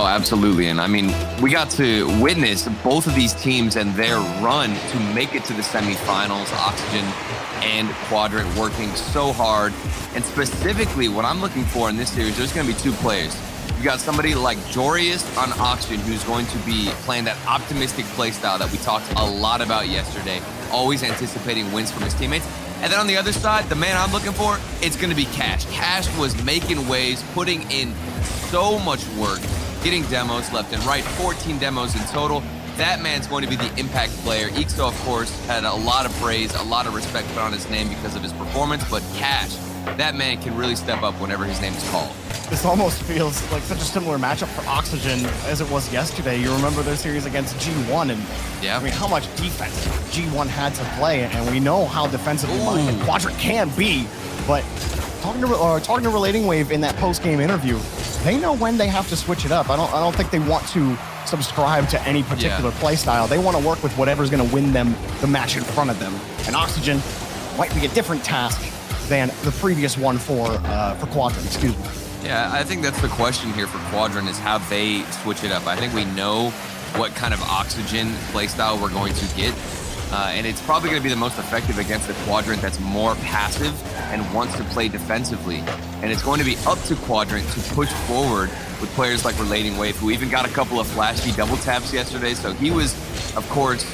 Oh, absolutely. And I mean, we got to witness both of these teams and their run to make it to the semifinals. Oxygen and Quadrant working so hard. And specifically, what I'm looking for in this series, there's going to be two players. You got somebody like Jorius on Oxygen, who's going to be playing that optimistic play style that we talked a lot about yesterday, always anticipating wins from his teammates. And then on the other side, the man I'm looking for, it's going to be Cash. Cash was making waves, putting in so much work, getting demos left and right, 14 demos in total. That man's going to be the impact player. Ixo, of course, had a lot of praise, a lot of respect put on his name because of his performance, but Cash, that man can really step up whenever his name is called. This almost feels like such a similar matchup for Oxygen as it was yesterday. You remember their series against G1, and yeah, I mean, how much defense G1 had to play, and we know how defensively minded Quadrant can be, but talking to Relating Wave in that post-game interview, they know when they have to switch it up. I don't think they want to subscribe to any particular play style. They want to work with whatever's going to win them the match in front of them. And Oxygen might be a different task than the previous one for Quadrant, excuse me. Yeah, I think that's the question here for Quadrant is how they switch it up. I think we know what kind of Oxygen playstyle we're going to get. And it's probably going to be the most effective against the Quadrant that's more passive and wants to play defensively. And it's going to be up to Quadrant to push forward with players like Relating Wave, who even got a couple of flashy double taps yesterday. So he was, of course,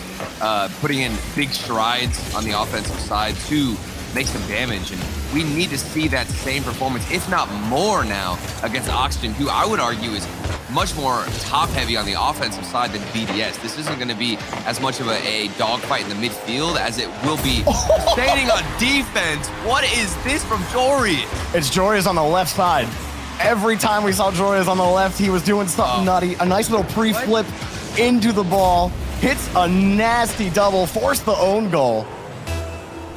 putting in big strides on the offensive side to make some damage. And we need to see that same performance, if not more now, against Oxygen, who I would argue is much more top-heavy on the offensive side than BDS. This isn't going to be as much of a dogfight in the midfield as it will be staying on defense. What is this from Jorius? It's Jorius on the left side. Every time we saw Jorius on the left, he was doing something nutty. A nice little pre-flip into the ball, hits a nasty double, forced the own goal.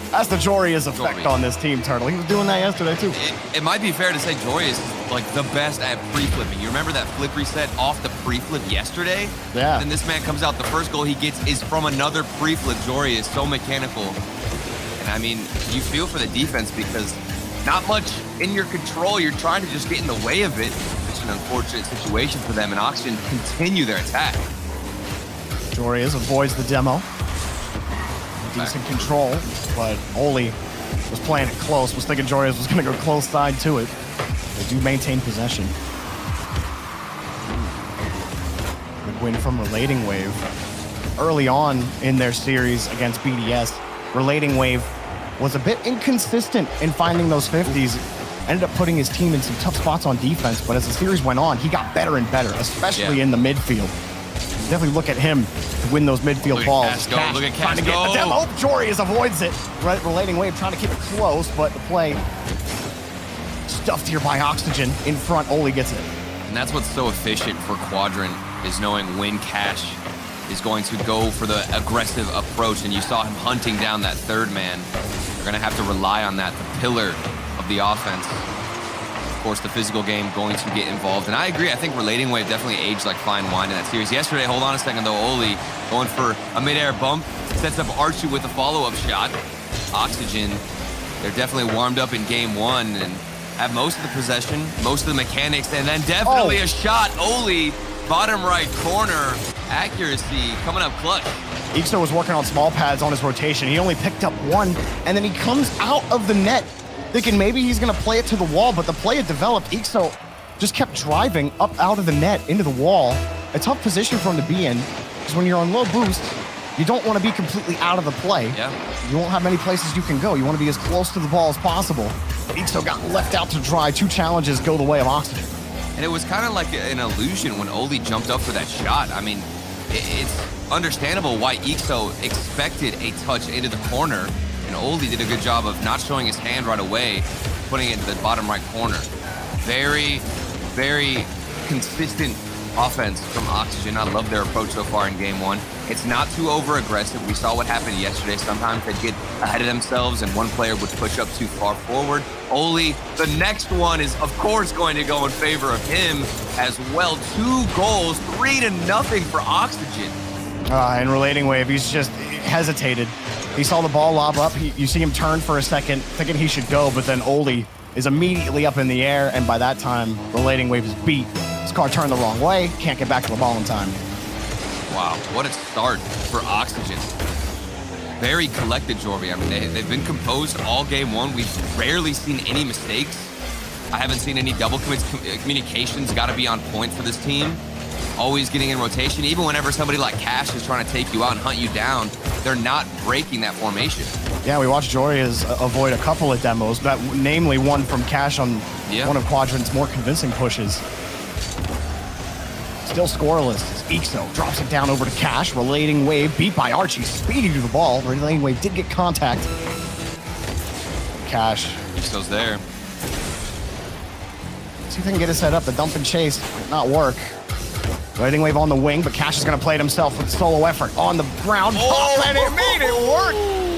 That's the Jorius effect on this team, Turtle. He was doing that yesterday, too. It might be fair to say Jorius is like the best at pre-flipping. You remember that flip reset off the pre-flip yesterday? Yeah. And this man comes out, the first goal he gets is from another pre-flip. Jorius, so mechanical. And I mean, you feel for the defense because not much in your control. You're trying to just get in the way of it. It's an unfortunate situation for them, and Oxygen continue their attack. Jorius avoids the demo. Decent control, but Oli was playing it close, was thinking Jorius was going to go close side to it. They do maintain possession. Good win from Relating Wave. Early on in their series against BDS, Relating Wave was a bit inconsistent in finding those 50s. Ended up putting his team in some tough spots on defense, but as the series went on, he got better and better, especially in the midfield. Definitely look at him to win those midfield balls. Cash look at Cash trying to get the demo. Oh, Jorius avoids it. Relating Wave trying to keep it close, but the play stuffed here by Oxygen. In front, Oli gets it. And that's what's so efficient for Quadrant, is knowing when Cash is going to go for the aggressive approach. And you saw him hunting down that third man. They're going to have to rely on that, the pillar of the offense. Of course, the physical game going to get involved. And I agree, I think Relating Wave definitely aged like fine wine in that series. Yesterday, hold on a second though, Oli going for a mid-air bump, sets up Archie with a follow-up shot. Oxygen, they're definitely warmed up in game one and have most of the possession, most of the mechanics, and then definitely a shot. Oli, bottom right corner, accuracy coming up clutch. Ixo was working on small pads on his rotation. He only picked up one, and then he comes out of the net thinking maybe he's going to play it to the wall, but the play had developed. Ixo just kept driving up out of the net into the wall. A tough position for him to be in, because when you're on low boost, you don't want to be completely out of the play. Yeah. You won't have many places you can go. You want to be as close to the ball as possible. Ixo got left out to dry. Two challenges go the way of Oxygen. And it was kind of like an illusion when Oli jumped up for that shot. I mean, it's understandable why Ixo expected a touch into the corner. And Oli did a good job of not showing his hand right away, putting it into the bottom right corner. Very, very consistent offense from Oxygen. I love their approach so far in game one. It's not too over-aggressive. We saw what happened yesterday. Sometimes they'd get ahead of themselves and one player would push up too far forward. Oli, the next one is, of course, going to go in favor of him as well. 2 goals, 3-0 for Oxygen. And Relating Wave, he's just hesitated. He saw the ball lob up. You see him turn for a second, thinking he should go, but then Oli is immediately up in the air, and by that time, Relating Wave is beat. It's car turned the wrong way. Can't get back to the ball in time. Wow, what a start for Oxygen. Very collected, Jorby. I mean, they've been composed all game one. We've rarely seen any mistakes. I haven't seen any double commits. Communication's got to be on point for this team. Always getting in rotation. Even whenever somebody like Cash is trying to take you out and hunt you down, they're not breaking that formation. Yeah, we watched Jorias avoid a couple of demos, but namely one from Cash on one of Quadrant's more convincing pushes. Still scoreless as Ixo drops it down over to Cash. Relating Wave beat by Archie. Speedy to the ball. Relating Wave did get contact. Cash. Ixo's there. See if they can get it set up. The dump and chase might not work. Relating Wave on the wing, but Cash is going to play it himself with solo effort on the ground. Oh, and it made it work.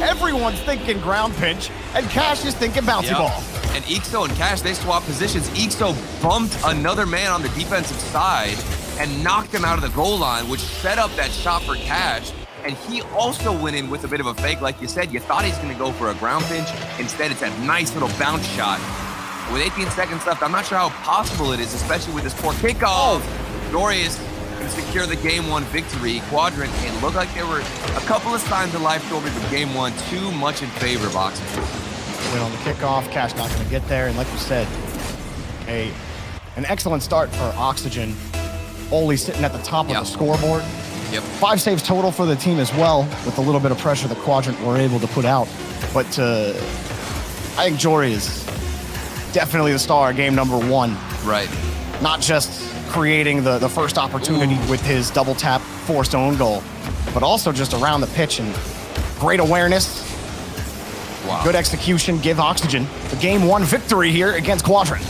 Everyone's thinking ground pinch, and Cash is thinking bouncy ball. And Ixo and Cash, they swap positions. Ixo bumped another man on the defensive side and knocked him out of the goal line, which set up that shot for Cash. And he also went in with a bit of a fake. Like you said, you thought he's going to go for a ground pinch. Instead, it's a nice little bounce shot. With 18 seconds left, I'm not sure how possible it is, especially with this poor kickoff. Dorius can secure the game one victory. Quadrant, it looked like there were a couple of signs of life over the game one, too much in favor of Oxygen. Win on the kickoff. Cash not going to get there. And like you said, an excellent start for Oxygen. Oli sitting at the top of the scoreboard. 5 saves total for the team as well, with a little bit of pressure the Quadrant were able to put out. But I think Jory is definitely the star of game number one. Right. Not just creating the first opportunity with his double tap forced own goal, but also just around the pitch and great awareness. Wow. Good execution. Give Oxygen the game one victory here against Quadrant.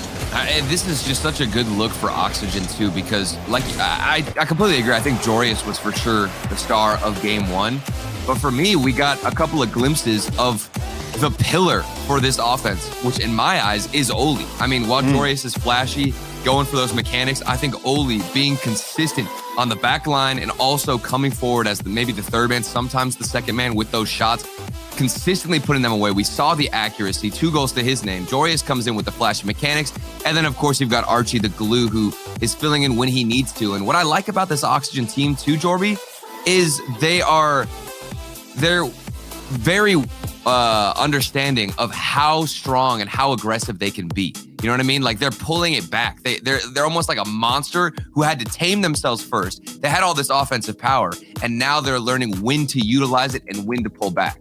This is just such a good look for Oxygen, too, because like I completely agree. I think Jorius was for sure the star of game one. But for me, we got a couple of glimpses of the pillar for this offense, which in my eyes is Oli. I mean, while Jorius is flashy, going for those mechanics, I think Oli being consistent on the back line and also coming forward as maybe the third man, sometimes the second man with those shots, consistently putting them away. We saw the accuracy, 2 goals to his name. Jorius comes in with the flashy mechanics. And then, of course, you've got Archie, the glue, who is filling in when he needs to. And what I like about this Oxygen team, too, Jorby, is they're very understanding of how strong and how aggressive they can be. You know what I mean? Like, they're pulling it back. They're almost like a monster who had to tame themselves first. They had all this offensive power, and now they're learning when to utilize it and when to pull back.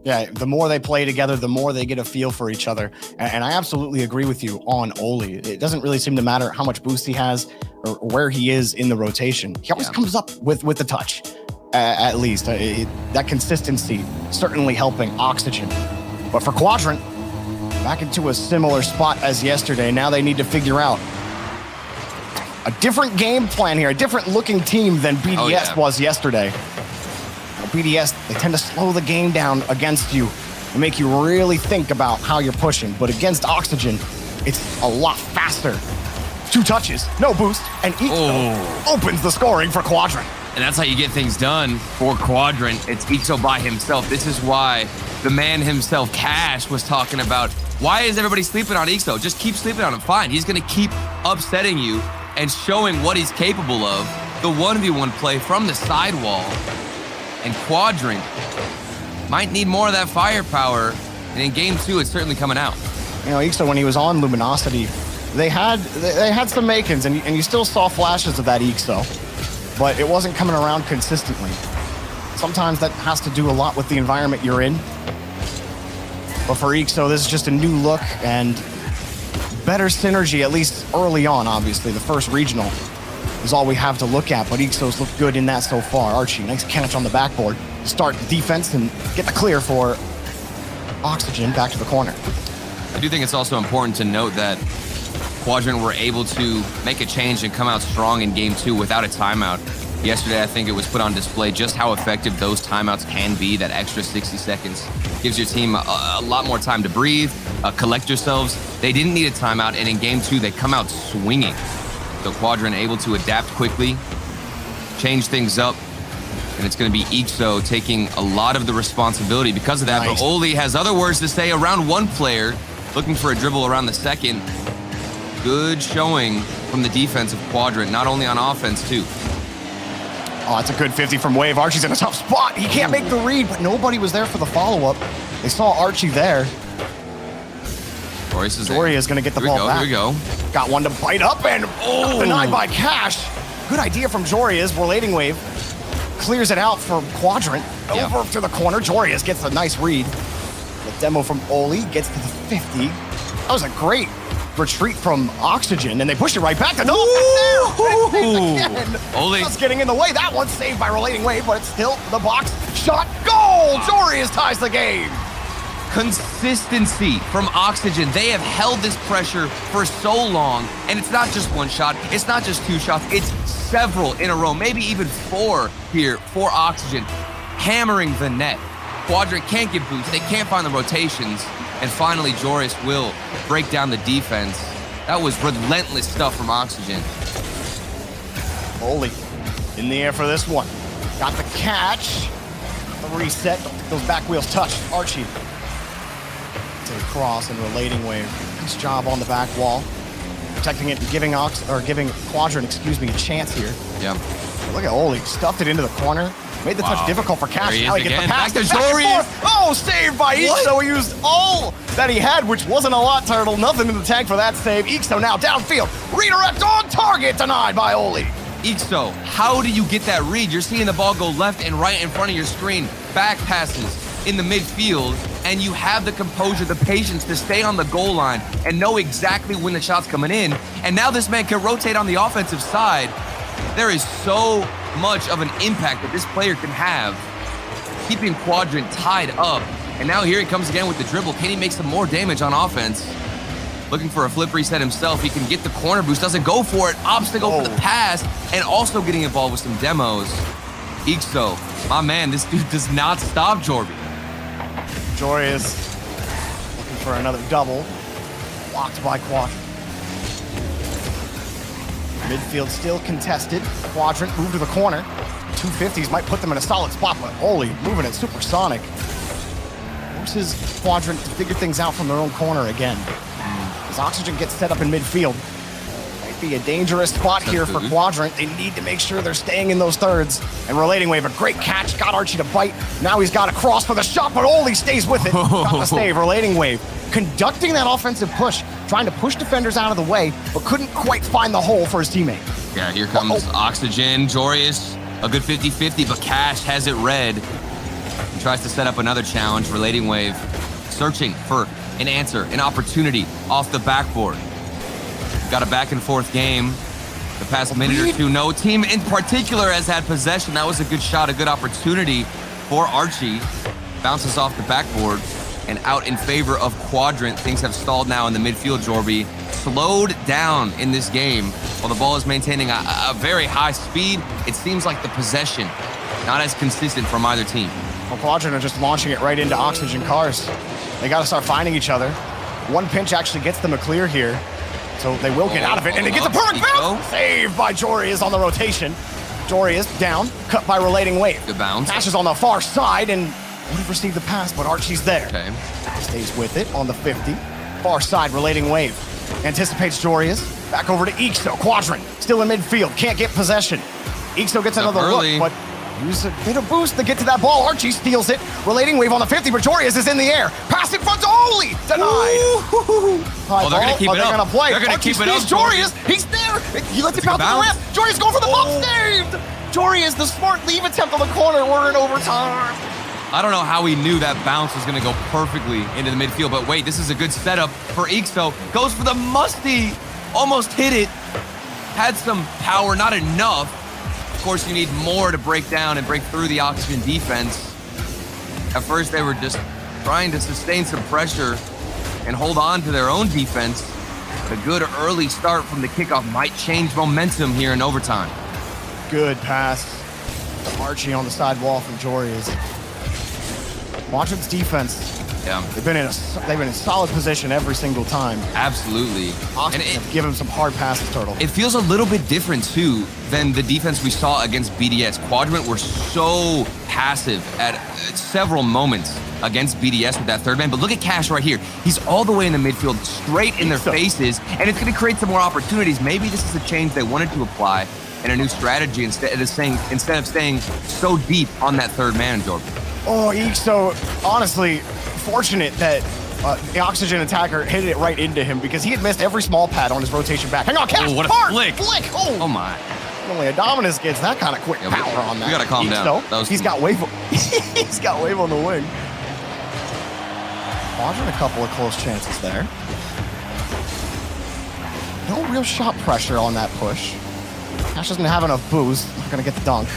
Yeah, the more they play together, the more they get a feel for each other. And I absolutely agree with you on Oli. It doesn't really seem to matter how much boost he has or where he is in the rotation. He always comes up with the touch, at least. That consistency certainly helping Oxygen. But for Quadrant, back into a similar spot as yesterday. Now they need to figure out a different game plan here, a different looking team than BDS was yesterday. BDS, they tend to slow the game down against you and make you really think about how you're pushing. But against Oxygen, it's a lot faster. 2 touches, no boost, and Ixo opens the scoring for Quadrant. And that's how you get things done for Quadrant. It's Ixo by himself. This is why the man himself, Cash, was talking about, why is everybody sleeping on Ixo? Just keep sleeping on him. Fine. He's going to keep upsetting you and showing what he's capable of. The 1v1 play from the sidewall. And Quadrant might need more of that firepower. And in game 2, it's certainly coming out. You know, Ixo, when he was on Luminosity, they had some makings, and you still saw flashes of that Ixo, but it wasn't coming around consistently. Sometimes that has to do a lot with the environment you're in. But for Ixo, this is just a new look and better synergy, at least early on, obviously. The first regional is all we have to look at, but Ixo's looked good in that so far. Archie, nice catch on the backboard to start the defense and get the clear for Oxygen back to the corner. I do think it's also important to note that Quadrant were able to make a change and come out strong in game 2 without a timeout. Yesterday, I think it was put on display just how effective those timeouts can be. That extra 60 seconds gives your team a lot more time to breathe, collect yourselves. They didn't need a timeout, and in game 2, they come out swinging. So Quadrant able to adapt quickly, change things up, and it's going to be Ixo taking a lot of the responsibility because of that. Nice. But Oli has other words to say around one player, looking for a dribble around the second. Good showing from the defense of Quadrant, not only on offense, too. Oh, that's a good 50 from Wave. Archie's in a tough spot. He can't make the read, but nobody was there for the follow-up. They saw Archie there. Joria is going to get the ball back. Here we go. Got one to bite up and denied by Cash. Good idea from Joria's. Relating Wave clears it out for Quadrant. Over to the corner. Joria's gets a nice read. The demo from Oli gets to the 50. That was a great retreat from Oxygen, and they push it right back to no. Oli just getting in the way. That one's saved by Relating Wave, but it's still the box shot. Goal! Joria's ties the game. Consistency from Oxygen. They have held this pressure for so long, and it's not just one shot, it's not just two shots, it's several in a row, maybe even 4 here for Oxygen, hammering the net. Quadrant can't get boosts, they can't find the rotations, and finally Joris will break down the defense. That was relentless stuff from Oxygen. Oli in the air for this one. Got the catch. The reset. Don't think those back wheels touched. Archie to the cross and Relating Wave. Nice job on the back wall. Protecting it and giving Quadrant, a chance here. Yeah. Look at Oli. Stuffed it into the corner. Made the touch difficult for Cash. Now he gets the pass. Back to Joris. Oh, saved by Ixo. He used all that he had, which wasn't a lot, Turtle. Nothing in the tank for that save. Ixo now downfield. Redirect on target. Denied by Oli. Ixo, how do you get that read? You're seeing the ball go left and right in front of your screen. Back passes in the midfield, and you have the composure, the patience to stay on the goal line and know exactly when the shot's coming in. And now this man can rotate on the offensive side. There is so much of an impact that this player can have, keeping Quadrant tied up. And now here he comes again with the dribble. Can he make some more damage on offense? Looking for a flip reset himself. He can get the corner boost, doesn't go for it, opts to go for the pass, and also getting involved with some demos. Ixo, my man, this dude does not stop Jorby. Jory is looking for another double. Blocked by Quadrant. Midfield still contested. Quadrant moved to the corner. 250s might put them in a solid spot, but Oli moving it supersonic. Forces Quadrant to figure things out from their own corner again. As Oxygen gets set up in midfield. Might be a dangerous spot here for Quadrant. They need to make sure they're staying in those thirds. And Relating Wave, a great catch. Got Archie to bite. Now he's got a cross for the shot, but Oli stays with it. Got the save. Relating Wave conducting that offensive push, trying to push defenders out of the way, but couldn't quite find the hole for his teammate. Yeah, here comes Oxygen. Jorius, a good 50-50, but Cash has it red. He tries to set up another challenge. Relating Wave searching for an answer, an opportunity off the backboard. Got a back and forth game. The past minute or two, no team in particular has had possession. That was a good shot, a good opportunity for Archie. Bounces off the backboard and out in favor of Quadrant. Things have stalled now in the midfield, Jorby. Slowed down in this game while the ball is maintaining a very high speed. It seems like the possession not as consistent from either team. Well, Quadrant are just launching it right into Oxygen cars. They got to start finding each other. One pinch actually gets them a clear here, so they will get out of it, and it gets a perfect bounce! Saved by Jory is on the rotation. Jory is down, cut by Relating Wave. Good bounce. Cash is on the far side, and would have received the pass, but Archie's there. Okay. Stays with it on the 50. Far side, Relating Wave. Anticipates Jorius. Back over to Ixo. Quadrant still in midfield. Can't get possession. Ixo gets another look, but use a bit of boost to get to that ball. Archie steals it. Relating Wave on the 50, but Jorius is in the air. Pass in front to Oli. Denied. Oh, they're going to keep it up. They're going to play. They're going to keep it up. Jorius. He's there. He lets it bounce to the ramp. Jorius going for the bump. Saved. Jorius, the smart leave attempt on the corner. We're in overtime. I don't know how he knew that bounce was going to go perfectly into the midfield, but wait, this is a good setup for Ixo. Goes for the musty, almost hit it. Had some power, not enough. Of course, you need more to break down and break through the Oxygen defense. At first, they were just trying to sustain some pressure and hold on to their own defense. But a good early start from the kickoff might change momentum here in overtime. Good pass to Archie on the side wall from Jorius. Quadrant's defense Yeah. They've been in solid position every single time. Absolutely. And give him some hard passes, Turtle. It feels a little bit different, too, than the defense we saw against BDS. Quadrant were so passive at several moments against BDS with that third man. But look at Cash right here. He's all the way in the midfield, straight in their faces, and it's going to create some more opportunities. Maybe this is a change they wanted to apply in a new strategy instead of staying so deep on that third man, Jordan. Oh, so honestly, fortunate that the Oxygen attacker hit it right into him because he had missed every small pad on his rotation back. Hang on, Cash! Oh, what a flick! Oh my. Only Adominus gets that kind of quick power on that. We gotta calm down. He's got wave. He's got wave on the wing. Quadrant a couple of close chances there. No real shot pressure on that push. Cash doesn't have enough boost. Not gonna get the dunk.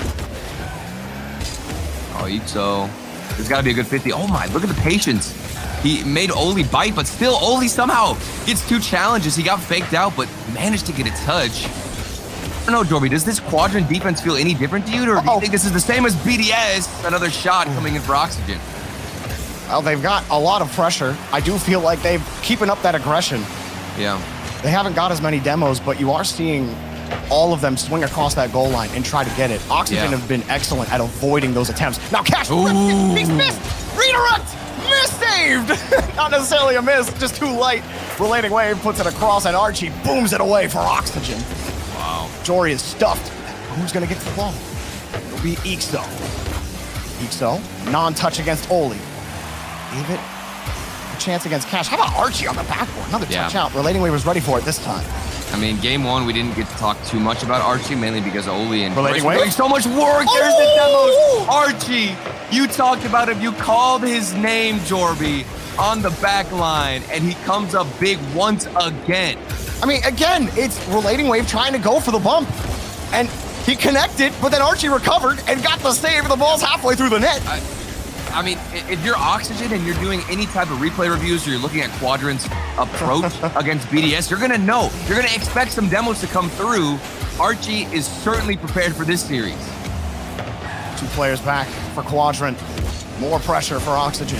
Oh, Ixo. There's got to be a good 50. Oh my, look at the patience. He made Oli bite, but still Oli somehow gets 2 challenges. He got faked out, but managed to get a touch. I don't know, Jorby, does this Quadrant defense feel any different to you, or do you think this is the same as BDS? Another shot coming in for Oxygen. Well, they've got a lot of pressure. I do feel like they've keeping up that aggression. Yeah. They haven't got as many demos, but you are seeing all of them swing across that goal line and try to get it. Oxygen have been excellent at avoiding those attempts. Now Cash, he's missed! Redirect! Miss-saved! Not necessarily a miss, just too light. Relating wave puts it across and Archie booms it away for Oxygen. Wow. Jory is stuffed. Who's gonna get the ball? It'll be Ixo. Ixo, non-touch against Oli. Gave it a chance against Cash. How about Archie on the backboard? Another touch out. Relating wave was ready for it this time. I mean, game 1, we didn't get to talk too much about Archie, mainly because Oli and Relating were wave? doing so much work. There's the demos. Archie, you talked about him. You called his name, Jorby, on the back line, and he comes up big once again. I mean, again, it's Relating Wave trying to go for the bump, and he connected, but then Archie recovered and got the save, and the ball's halfway through the net. I mean, if you're Oxygen and you're doing any type of replay reviews or you're looking at Quadrant's approach against BDS, you're going to know. You're going to expect some demos to come through. Archie is certainly prepared for this series. 2 players back for Quadrant. More pressure for Oxygen.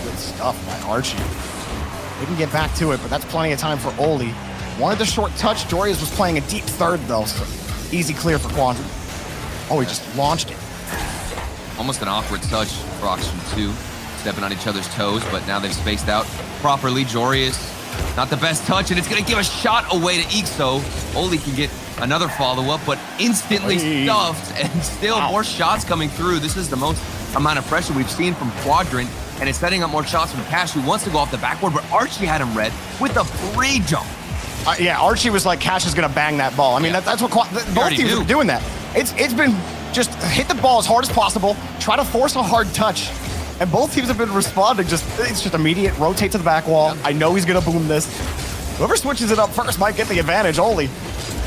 Good stuff by Archie. They can get back to it, but that's plenty of time for Oli. Wanted the short touch. Jorius was playing a deep third, though, so easy clear for Quadrant. Oh, he just launched it. Almost an awkward touch for Oxygen 2, stepping on each other's toes, but now they've spaced out properly. Jorius, not the best touch, and it's going to give a shot away to Ixo. Oli can get another follow-up, but instantly stuffed, and still more shots coming through. This is the most amount of pressure we've seen from Quadrant, and it's setting up more shots from Cash, who wants to go off the backboard, but Archie had him read with a free jump. Yeah, Archie was like, Cash is going to bang that ball. I mean, that's what both teams are doing that. It's been just hit the ball as hard as possible, try to force a hard touch, and both teams have been responding. It's just immediate, rotate to the back wall. I know he's going to boom this. Whoever switches it up first might get the advantage. Oli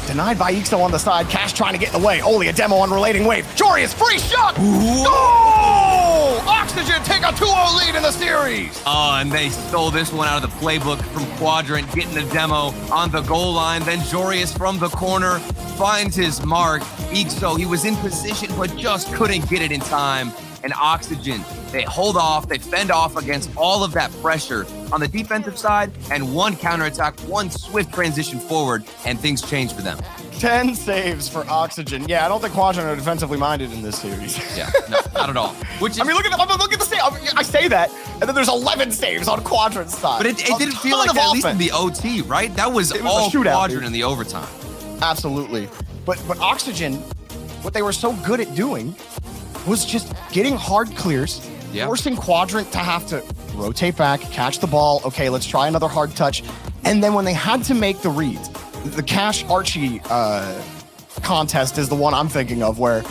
denied by Ixo on the side. Cash trying to get in the way. Oli a demo on Relating Wave. Jorius, free shot! Goal! Oxygen take a 2-0 lead in the series. Oh, and they stole this one out of the playbook from Quadrant, getting the demo on the goal line. Then Jorius from the corner finds his mark. Ixo, he was in position, but just couldn't get it in time. And Oxygen, they hold off, they fend off against all of that pressure on the defensive side, and one counterattack, one swift transition forward, and things change for them. 10 saves for Oxygen. Yeah, I don't think Quadrant are defensively minded in this series. Yeah, no, not at all. Which is, I mean, look at the save. I say that, and then there's 11 saves on Quadrant's side. But it didn't feel like that, at least in the OT, right? That was all shootout, Quadrant in the overtime. Absolutely. But Oxygen, what they were so good at doing was just getting hard clears, forcing Quadrant to have to rotate back, catch the ball. Okay, let's try another hard touch. And then when they had to make the reads, the Cash Archie contest is the one I'm thinking of, where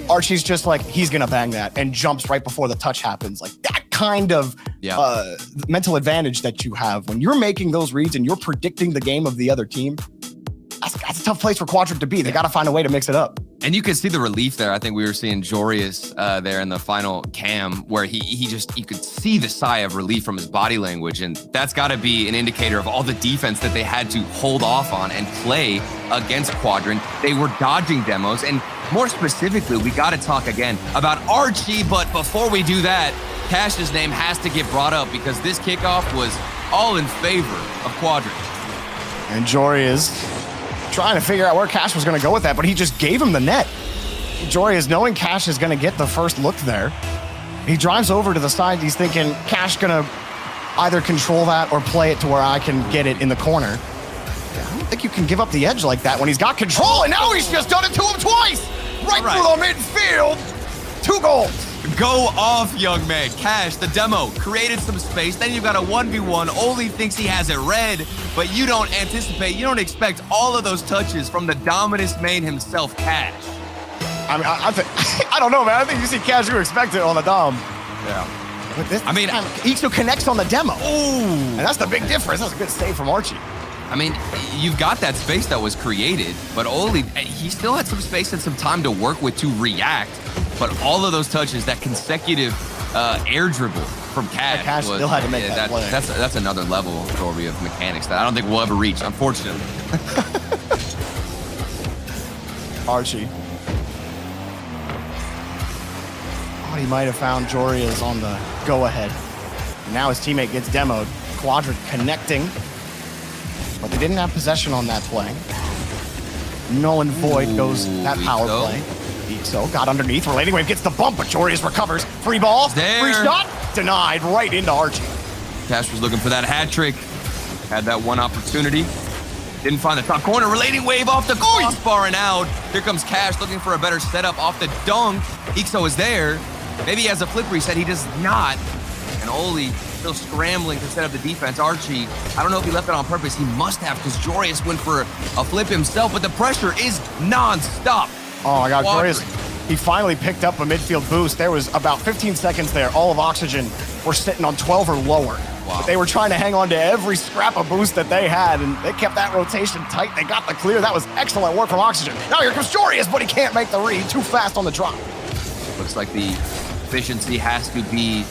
Archie's just like, he's gonna bang that, and jumps right before the touch happens. Like that kind of mental advantage that you have when you're making those reads and you're predicting the game of the other team. That's a tough place for Quadrant to be. They got to find a way to mix it up. And you could see the relief there. I think we were seeing Jorius there in the final cam, where you could see the sigh of relief from his body language. And that's got to be an indicator of all the defense that they had to hold off on and play against Quadrant. They were dodging demos. And more specifically, we got to talk again about Archie. But before we do that, Cash's name has to get brought up because this kickoff was all in favor of Quadrant. And Jory is trying to figure out where Cash was going to go with that, but he just gave him the net. Jory is knowing Cash is going to get the first look there. He drives over to the side. He's thinking Cash going to either control that or play it to where I can get it in the corner. I don't think you can give up the edge like that when he's got control, and now he's just done it to him twice. Right through the midfield. 2 goals. Go off, young man. Cash, the demo, created some space. Then you've got a 1v1. Oli thinks he has it read, but you don't expect all of those touches from the Dominus main himself, Cash. I mean, I don't know, man. I think you see Cash, you expect it on the Dom. Yeah. But this time, Ixo connects on the demo. Ooh. And that's the big difference. That's a good save from Archie. I mean, you've got that space that was created, but Oli, he still had some space and some time to work with to react. But all of those touches, that consecutive air dribble from Cash, Cash still had to make that play. That's another level, Corby, of mechanics that I don't think we'll ever reach, unfortunately. Archie. Thought he might have found Jorias on the go-ahead. Now his teammate gets demoed. Quadrant connecting. But they didn't have possession on that play. Null and void goes that power play. Ixo got underneath. Relating Wave gets the bump, but Jorius recovers. Free ball. Free shot. Denied right into Archie. Cash was looking for that hat trick. Had that one opportunity. Didn't find the top corner. Relating Wave off the crossbar and out. Here comes Cash looking for a better setup off the dunk. Ixo is there. Maybe he has a flip reset. He does not. And Oli still scrambling to set up the defense. Archie, I don't know if he left it on purpose. He must have, because Jorius went for a flip himself, but the pressure is non-stop. Oh my God, Jorius, he finally picked up a midfield boost. There was about 15 seconds there. All of Oxygen were sitting on 12 or lower. Wow. But they were trying to hang on to every scrap of boost that they had, and they kept that rotation tight. They got the clear. That was excellent work from Oxygen. Now here comes Jorius, but he can't make the read. Too fast on the drop. Looks like the efficiency has to be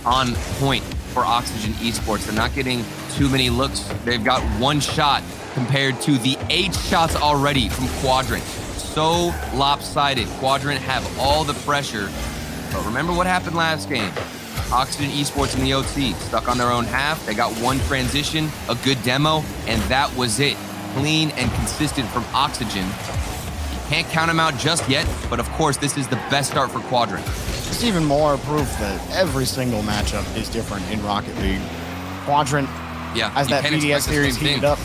on point for Oxygen Esports. They're not getting too many looks. They've got 1 shot compared to the 8 shots already from Quadrant. So lopsided. Quadrant have all the pressure. But remember what happened last game. Oxygen Esports in the OT stuck on their own half. They got 1 transition, a good demo, and that was it. Clean and consistent from Oxygen. Can't count them out just yet, but of course, this is the best start for Quadrant. It's even more proof that every single matchup is different in Rocket League. Quadrant, as that BDS series heated up.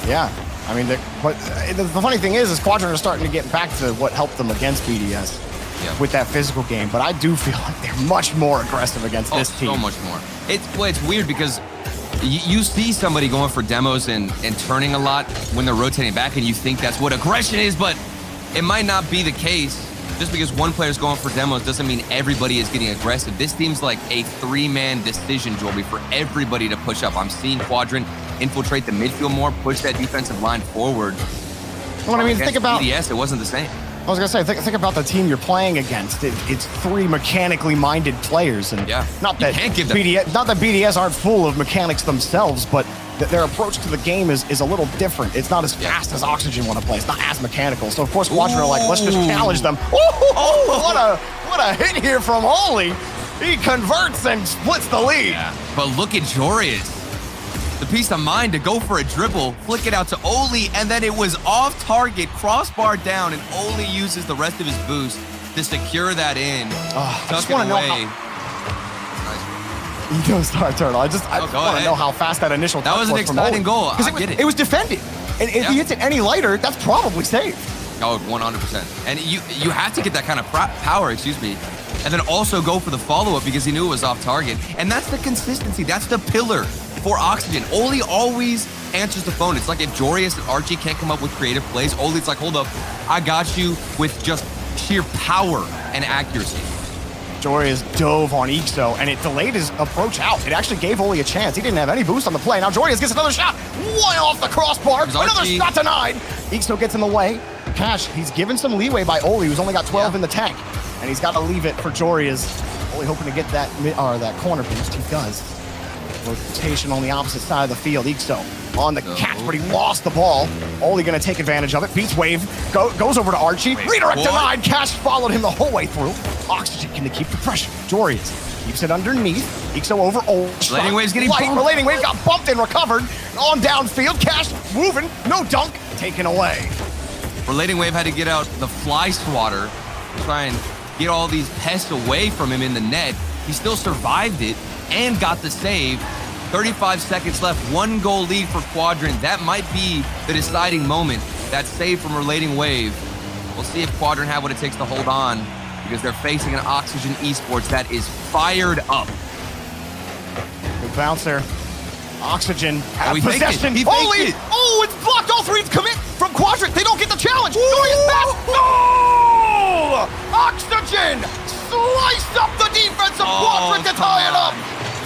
Yeah, I mean, the funny thing is Quadrant are starting to get back to what helped them against BDS with that physical game, but I do feel like they're much more aggressive against this team. So much more. It's weird because you see somebody going for demos and turning a lot when they're rotating back, and you think that's what aggression is, but it might not be the case. Just because one player's going for demos doesn't mean everybody is getting aggressive. This seems like a 3-man decision, Joby, for everybody to push up. I'm seeing Quadrant infiltrate the midfield more, push that defensive line forward. Well, I mean, think about BDS, it wasn't the same. I was gonna say, think about the team you're playing against. It's 3 mechanically minded players, and not that BDS aren't full of mechanics themselves, but their approach to the game is a little different. It's not as fast as Oxygen want to play. It's not as mechanical. So of course, Quadrant are like, let's just challenge them. What a hit here from Oli. He converts and splits the lead. Yeah. But look at Jorius. The peace of mind to go for a dribble, flick it out to Oli, and then it was off target, crossbar down, and Oli uses the rest of his boost to secure that in. I just want to know how... You start, Turtle. I just want to know how fast that initial touch was. That was an exciting goal. I get it. It was defended. And if he hits it any lighter, that's probably safe. Oh, 100%. And you have to get that kind of power, and then also go for the follow-up because he knew it was off target. And that's the consistency. That's the pillar for Oxygen. Oli always answers the phone. It's like if Jorius and Archie can't come up with creative plays, Oli's like, hold up, I got you with just sheer power and accuracy. Jorius dove on Ixo, and it delayed his approach out. It actually gave Oli a chance. He didn't have any boost on the play. Now Jorius gets another shot. Way off the crossbar. Another shot denied. Ixo gets in the way. Cash, he's given some leeway by Oli, who's only got 12 in the tank. And he's got to leave it for Jorius. Oli hoping to get that corner boost. He does. Rotation on the opposite side of the field. Ixo on the catch, but he lost the ball. Oli gonna take advantage of it. Beats Wave, goes over to Archie. Redirect denied. Cash followed him the whole way through. Oxygen can keep the pressure. Jorius Keeps it underneath. Ixo over Relating Wave's getting bumped. Relating Wave got bumped and recovered. On downfield. Cash moving. No dunk. Taken away. Relating Wave had to get out the fly swatter to try and get all these pests away from him in the net. He still survived it and got the save. 35 seconds left, 1 goal lead for Quadrant. That might be the deciding moment. That save from Relating Wave. We'll see if Quadrant have what it takes to hold on, because they're facing an Oxygen Esports that is fired up. Good bounce there. Oxygen he possession. faked it. Oh, it's blocked. All three commit from Quadrant. They don't get the challenge. Glorious pass. Goal! Oxygen sliced up the defense of Quadrant to tie it up.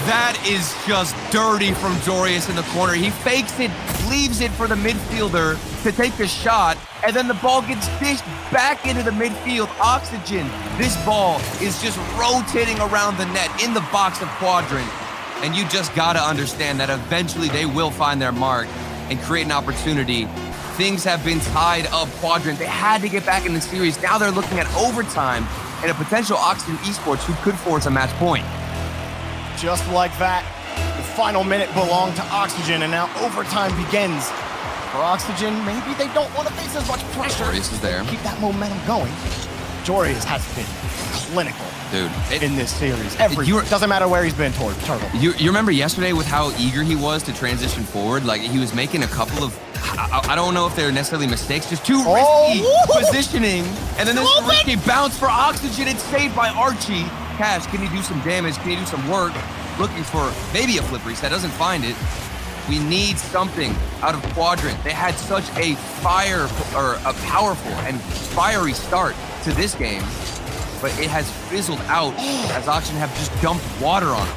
That is just dirty from Jorius in the corner. He fakes it, leaves it for the midfielder to take the shot, and then the ball gets dished back into the midfield. Oxygen, this ball is just rotating around the net in the box of Quadrant. And you just gotta understand that eventually they will find their mark and create an opportunity. Things have been tied up. Quadrant, they had to get back in the series. Now they're looking at overtime and a potential Oxygen Esports who could force a match point. Just like that, the final minute belonged to Oxygen, and now overtime begins. For Oxygen, maybe they don't want to face as much pressure. Jorius is there. Keep that momentum going. Jorius has been clinical, dude, in this series. Doesn't matter where he's been toward Turtle. You remember yesterday with how eager he was to transition forward? Like, he was making a couple of, I don't know if they're necessarily mistakes, just too risky positioning. And then this risky bounce for Oxygen. It's saved by Archie. Cash, can you do some damage? Can you do some work? Looking for maybe a flip reset, doesn't find it. We need something out of Quadrant. They had such a powerful and fiery start to this game, but it has fizzled out as Oxygen have just dumped water on it.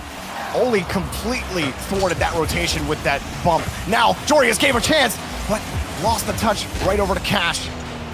Oli completely thwarted that rotation with that bump. Now, Jorius gave a chance, but lost the touch right over to Cash.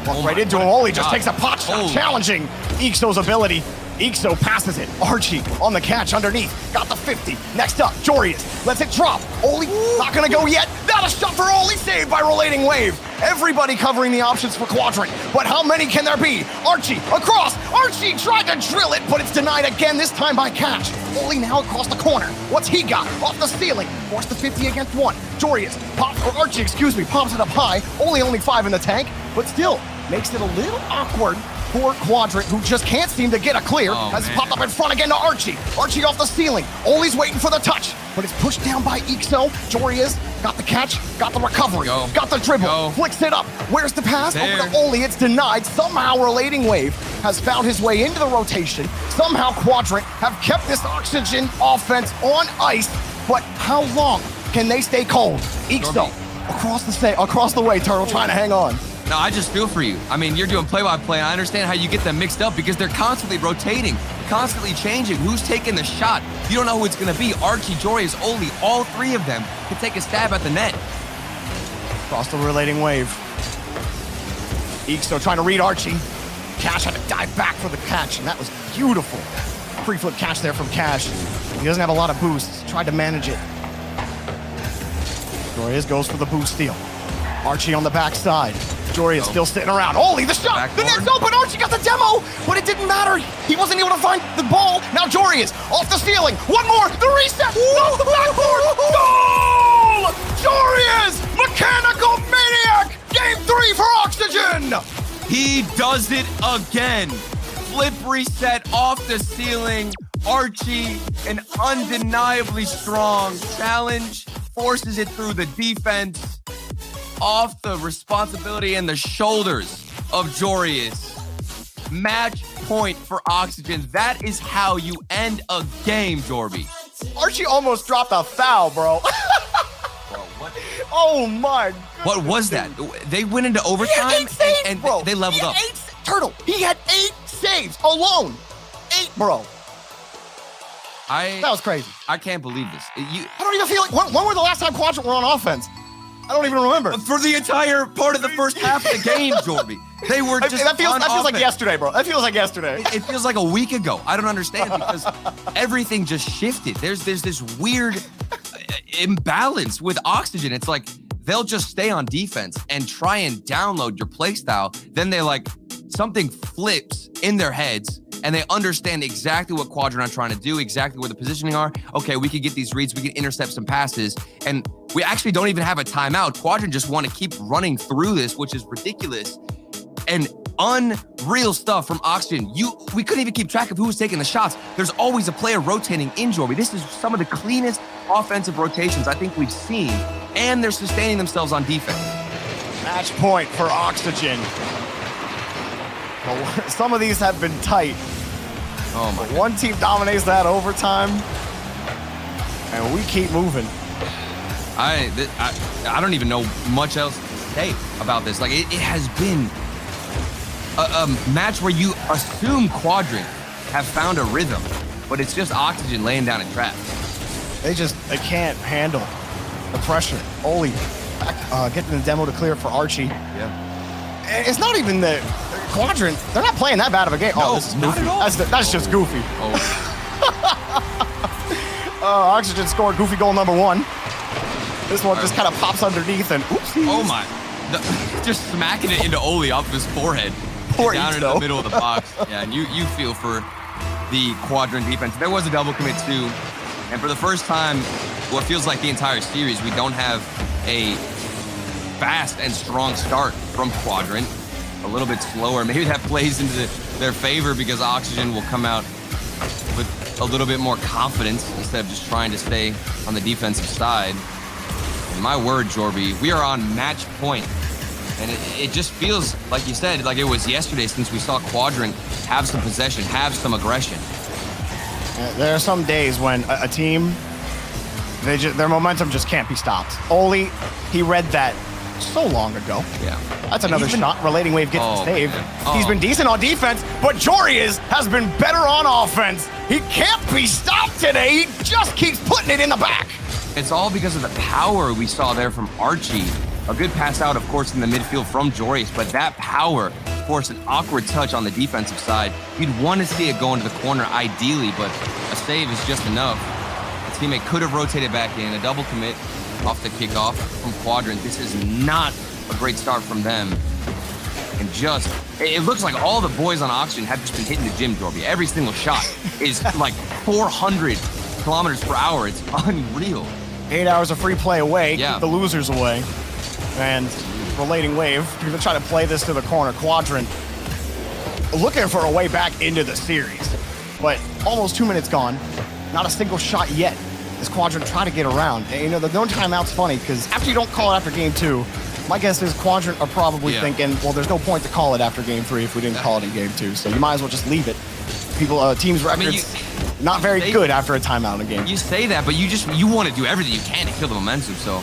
Walked right into him. Oli just takes a pot shot, challenging Ixo's ability. Ixo passes it. Archie on the catch underneath. Got the 50. Next up, Jorius lets it drop. Oli not gonna go yet. Not a shot for Oli, saved by Relating Wave. Everybody covering the options for Quadrant, but how many can there be? Archie across. Archie tried to drill it, but it's denied again, this time by Catch. Oli now across the corner. What's he got? Off the ceiling. Forced the 50 against 1. Jorius, Archie, pops it up high. Only 5 in the tank, but still makes it a little awkward for Quadrant, who just can't seem to get a clear. Has popped up in front again to Archie. Archie off the ceiling. Oli's waiting for the touch, but it's pushed down by Ixo. Jorius got the catch, got the recovery, got the dribble, flicks it up. Where's the pass? Over to Oli. It's denied. Somehow Relating Wave has found his way into the rotation. Somehow Quadrant have kept this Oxygen offense on ice, but how long can they stay cold? Ixo across the way, Turtle trying to hang on. No, I just feel for you. I mean, you're doing play-by-play, and I understand how you get them mixed up because they're constantly rotating, constantly changing who's taking the shot. You don't know who it's going to be. Archie, Jorius, Oli, all 3 of them can take a stab at the net. Across the Relating Wave. Ixo trying to read Archie. Cash had to dive back for the catch, and that was beautiful. Free-flip catch there from Cash. He doesn't have a lot of boosts. Tried to manage it. Jorius goes for the boost steal. Archie on the backside. Jorius still sitting around. Oli, the shot! The net's open! Archie got the demo! But it didn't matter. He wasn't able to find the ball. Now Jorius off the ceiling. One more! The reset! No! The backboard! Goal! Jorius! Mechanical Maniac! Game 3 for Oxygen! He does it again. Flip reset off the ceiling. Archie, an undeniably strong challenge, forces it through the defense. Off the responsibility and the shoulders of Jorius. Match point for Oxygen. That is how you end a game, Jorby. Archie almost dropped a foul, bro. Bro, what? Oh my. What was that? They went into overtime and they leveled up. Turtle, he had 8 saves alone. 8, bro. That was crazy. I can't believe this. I don't even feel like, when were the last time Quadrant were on offense? I don't even remember. For the entire part of the first half of the game, Jorby. They were just that feels like yesterday, bro. That feels like yesterday. It feels like a week ago. I don't understand because everything just shifted. There's this weird imbalance with Oxygen. It's like they'll just stay on defense and try and download your playstyle. Then they something flips in their heads and they understand exactly what Quadrant are trying to do, exactly where the positioning are. Okay, we can get these reads, we can intercept some passes, and we actually don't even have a timeout. Quadrant just want to keep running through this, which is ridiculous. And unreal stuff from Oxygen. We couldn't even keep track of who was taking the shots. There's always a player rotating in, Jorby. This is some of the cleanest offensive rotations I think we've seen, and they're sustaining themselves on defense. Match point for Oxygen. Well, some of these have been tight. Oh my God. One team dominates that overtime, and we keep moving. I don't even know much else to say about this. Like, it has been a match where you assume Quadrant have found a rhythm, but it's just Oxygen laying down a trap. They can't handle the pressure. Oli getting the demo to clear for Archie. Yeah. It's not even the Quadrant. They're not playing that bad of a game. No, this is not goofy. at all. That's just goofy. Oh. Oxygen scored goofy goal number 1. This one just kind of pops underneath and oopsies. Oh my. Just smacking it into Oli off of his forehead. Poor down Ito. into the middle of the box. Yeah, and you feel for the Quadrant defense. There was a double commit too. And for the first time, what feels like the entire series, we don't have a fast and strong start from Quadrant. A little bit slower. Maybe that plays into their favor because Oxygen will come out with a little bit more confidence instead of just trying to stay on the defensive side. And my word, Jorby, we are on match point. And it just feels, like you said, like it was yesterday since we saw Quadrant have some possession, have some aggression. There are some days when a team, their momentum just can't be stopped. Oli, he read that so long ago. Yeah. That's another shot. Relating Wave gets the save. He's been decent on defense, but Jorius has been better on offense. He can't be stopped today. He just keeps putting it in the back. It's all because of the power we saw there from Archie. A good pass out, of course, in the midfield from Jorius, but that power forced an awkward touch on the defensive side. You'd want to see it go into the corner ideally, but a save is just enough. The teammate could have rotated back in. A double commit off the kickoff from Quadrant. This is not a great start from them. And just, it looks like all the boys on Oxygen have just been hitting the gym, Jorby. Every single shot is like 400 kilometers per hour. It's unreal. 8 hours of free play away, Yeah. keep the losers away. And Relating Wave, you're gonna try to play this to the corner. Quadrant looking for a way back into the series. But almost 2 minutes gone, not a single shot yet. As Quadrant try to get around. And, you know, the no timeout's funny because after you don't call it after game 2, my guess is Quadrant are probably thinking, well, there's no point to call it after game 3 if we didn't call it in game 2. So you might as well just leave it. Teams' records not very good after a timeout in a game. You say that, but you want to do everything you can to kill the momentum. So,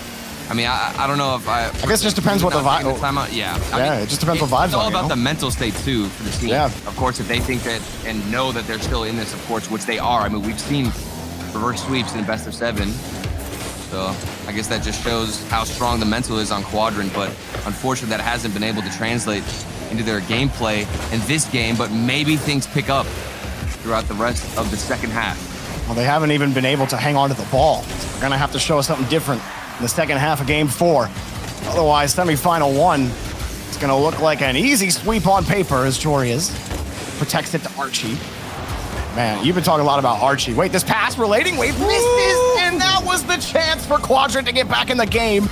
I mean, I don't know if I guess it just depends what the vibe. Timeout, yeah. It just depends what vibes are. It's all about the mental state too for the team. Yeah. Of course, if they think that and know that they're still in this, of course, which they are. I mean, we've seen reverse sweeps in the best of 7. So I guess that just shows how strong the mental is on Quadrant. But unfortunately, that hasn't been able to translate into their gameplay in this game. But maybe things pick up throughout the rest of the second half. Well, they haven't even been able to hang on to the ball. So they're going to have to show us something different in the second half of game 4. Otherwise, semifinal 1 is going to look like an easy sweep on paper as Jorius protects it to Archie. Man, you've been talking a lot about Archie. Wait, this pass, Relating Wave misses, and that was the chance for Quadrant to get back in the game.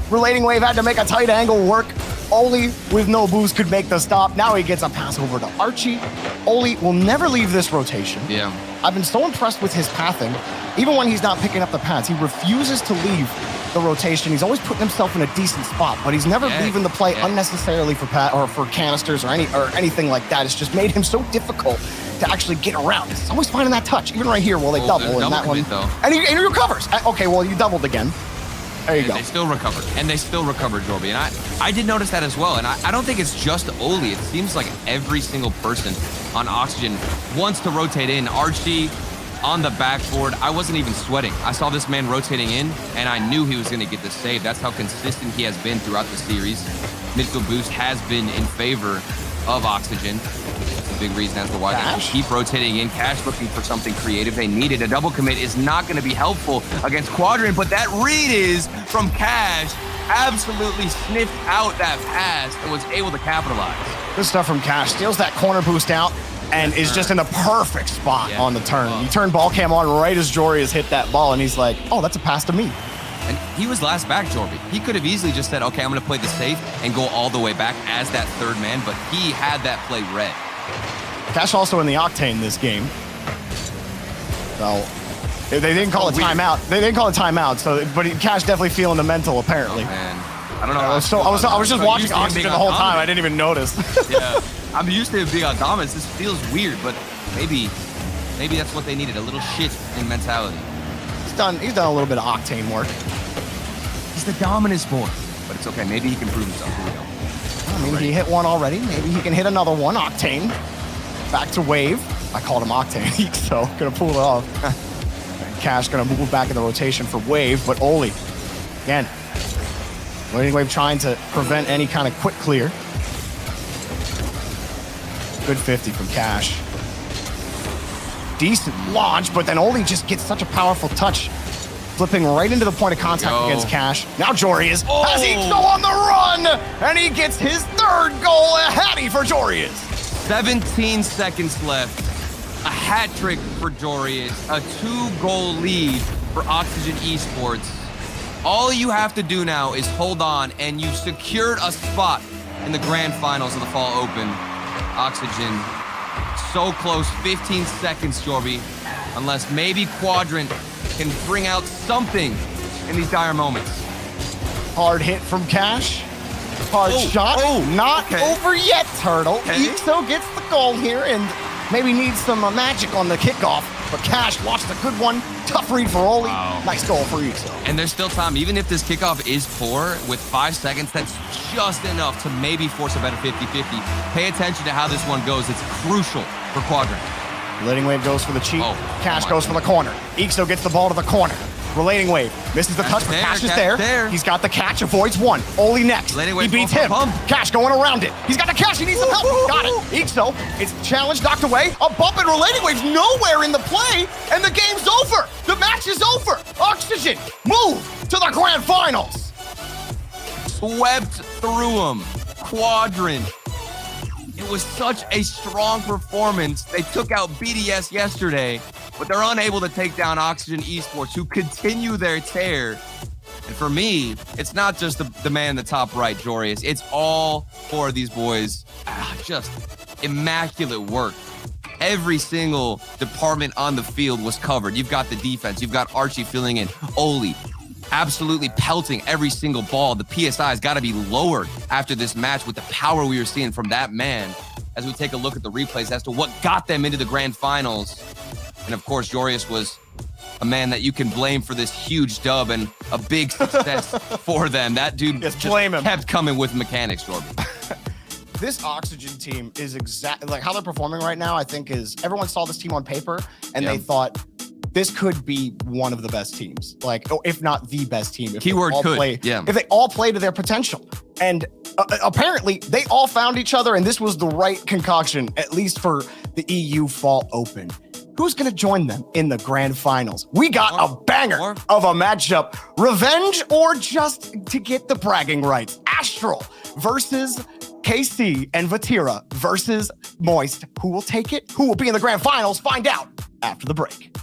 Relating Wave had to make a tight angle work. Oli, with no boost, could make the stop. Now he gets a pass over to Archie. Oli will never leave this rotation. Yeah. I've been so impressed with his pathing. Even when he's not picking up the pads, he refuses to leave the rotation. He's always putting himself in a decent spot, but he's never leaving the play unnecessarily for for canisters or anything like that. It's just made him so difficult to actually get around. He's always finding that touch, even right here, they double in that one. And he recovers. Okay, well, you doubled again. There you go. They still recovered. And they still recovered, Jorby. And I did notice that as well. And I don't think it's just Oli. It seems like every single person on Oxygen wants to rotate in. Archie on the backboard. I wasn't even sweating. I saw this man rotating in, and I knew he was going to get the save. That's how consistent he has been throughout the series. Midfield boost has been in favor of Oxygen. That's a big reason as to why they keep rotating in. Cash looking for something creative. They needed a double commit is not going to be helpful against Quadrant, but that read is from Cash. Absolutely sniffed out that pass and was able to capitalize. Good stuff from Cash. Steals that corner boost out. and is just in the perfect spot on the turn. He turned ball cam on right as Jory has hit that ball, and he's like, oh, that's a pass to me. And he was last back, Jorby. He could have easily just said, okay, I'm going to play the safe and go all the way back as that third man, but he had that play read. Cash also in the octane this game. So they didn't call a timeout. They didn't call a timeout, but Cash definitely feeling the mental, apparently. Oh, man. I don't know. I was just watching Oxygen the whole time. I didn't even notice. Yeah. I'm used to him being on dominance. This feels weird, but maybe that's what they needed, a little shift in mentality. He's done a little bit of octane work. He's the dominance boy, but it's okay. Maybe he can prove himself. Here we go. I mean, he hit one already. Maybe he can hit another one. Octane. Back to Wave. I called him Octane, so gonna pull it off. Cash gonna move back in the rotation for Wave, but Oli, again, Waiting Wave trying to prevent any kind of quick clear. Good 50 from Cash. Decent launch, but then Oli just gets such a powerful touch, flipping right into the point of contact against Cash. Now Jorius has Ixo on the run, and he gets his third goal, a hattie for Jorius. 17 seconds left. A hat trick for Jorius, a 2-goal lead for Oxygen Esports. All you have to do now is hold on, and you've secured a spot in the grand finals of the Fall Open. Oxygen, so close, 15 seconds, Jorby, unless maybe Quadrant can bring out something in these dire moments. Hard hit from Cash. Hard shot. Not over yet, Turtle. Ixo gets the goal here and maybe needs some magic on the kickoff. But Cash lost a good one. Tough read for Oli. Nice goal for Ixo. And there's still time. Even if this kickoff is poor, with 5 seconds, that's just enough to maybe force a better 50-50. Pay attention to how this one goes. It's crucial for Quadrant. Relating Wave goes for the cheat. Cash goes for the corner. Ixo gets the ball to the corner. Relating Wave misses the touch, but Cash is there. He's got the catch, avoids one. Oli next. He beats him. Cash going around it. He's got the catch. He needs some help. Got it. Ixo, it's challenge knocked away. A bump and Relating Wave's nowhere in the play, and the game's over. The match is over. Oxygen move to the grand finals. Swept through him. Quadrant. It was such a strong performance. They took out BDS yesterday, but they're unable to take down Oxygen Esports, who continue their tear. And for me, it's not just the man in the top right, Jorius. It's all 4 of these boys. Just immaculate work. Every single department on the field was covered. You've got the defense. You've got Archie filling in. Oli absolutely pelting every single ball. The PSI has got to be lowered after this match with the power we were seeing from that man as we take a look at the replays as to what got them into the grand finals. And of course, Jorius was a man that you can blame for this huge dub and a big success for them. That dude just kept coming with mechanics, Jordan. This Oxygen team is exactly like how they're performing right now. I think is everyone saw this team on paper and they thought this could be one of the best teams, like if not the best team. If Keyword could, if they all play to their potential. And apparently they all found each other, and this was the right concoction, at least for the EU Fall Open. Who's going to join them in the grand finals? We got a banger of a matchup. Revenge or just to get the bragging rights? Astral versus KC and Vatira versus Moist. Who will take it? Who will be in the grand finals? Find out after the break.